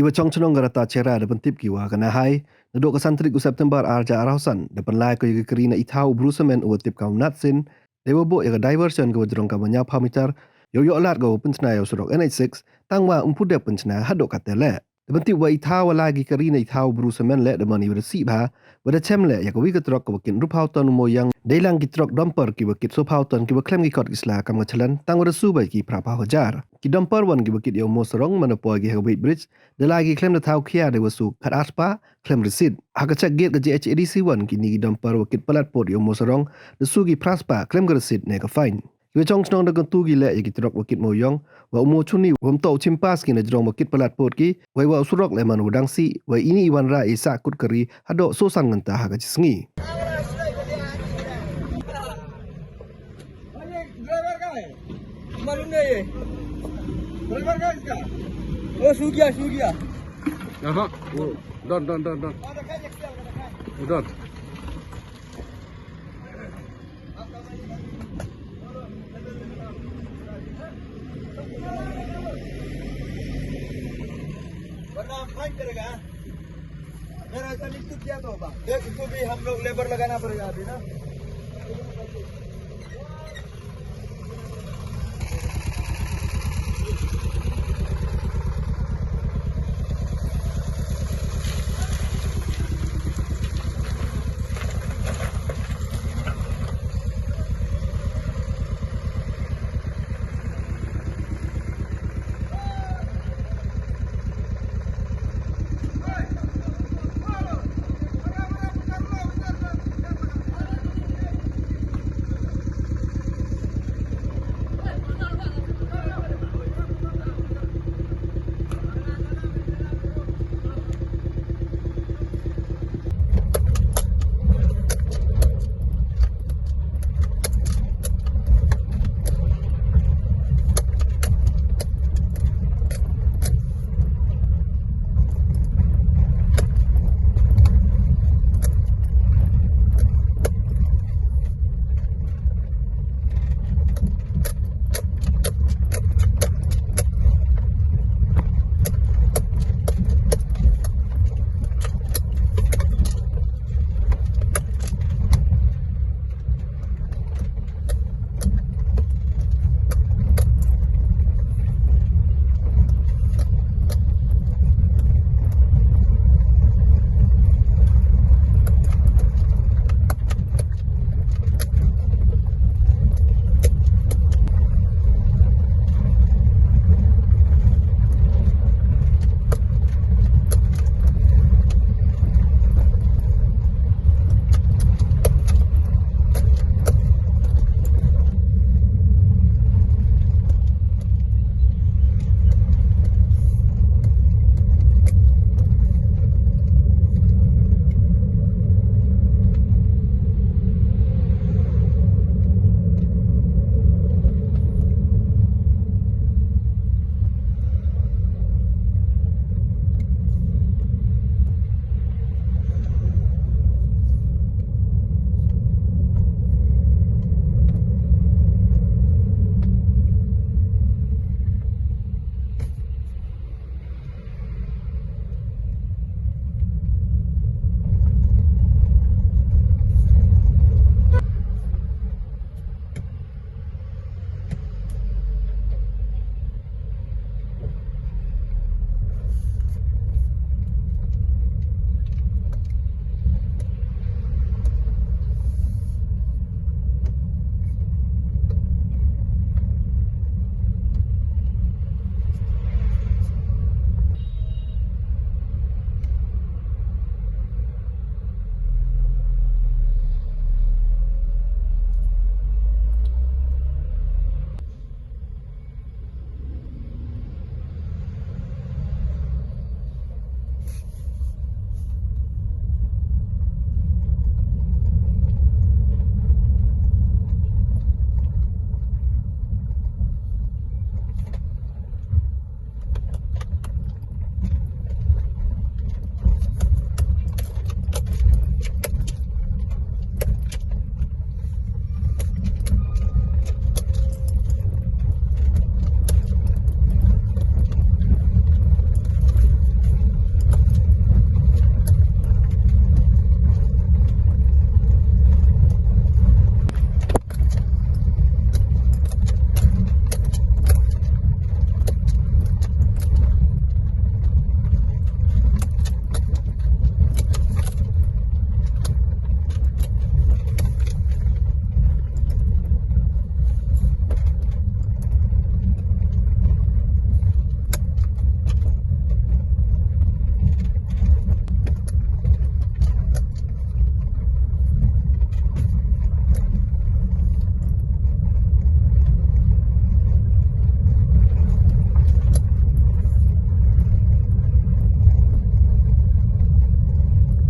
Kiwa chong chonong garata cera depan tip kiwa kana hai nadok kasantrik u September arja arausan depan lai ko yiga kerina ithau brusemen u tip kau natsin dewa bo yaga diversion ko jrong ka manya pamitar yo yo lat go pensna yo surok NH6 tangwa umpude pensna hadok katele depan tip wa ithau lagi kerina ithau brusemen le deman iwa si ba wada chemle yaga wiga trok ko kin rupauton moyang deilang ki trok dumper ki wakit sopauton ki waklem ki kot isla kam Challan tang wada subai ki prapa hajar ki dumper wan ki wakit yo mosrong manapoy ki hawait bridge de lagi khlem de thau khia de wasu khat aspa khlem receipt hakachak gate ke Rs.80 wan ki ni dumper wakit palatpood yo mosrong de sugi praspa khlem receipt ne ka fine Kiwa chong chong de tu gi le ki trok wakit moyong wa umo chuni wam to chimpas ki Najrong wakit palatpood ki wa wa usurok le man udang si wa ini iwan ra isa kut keri hado sosan nganta hakachisngi मालूम नहीं है ड्राइवर का इसका वो सो गया हाँ वो done done वरना हम फाइन करेगा मेरा ऐसा निश्चित किया तो होगा देख इसको भी हम लोग लेबर लगाना पड़ेगा अभी ना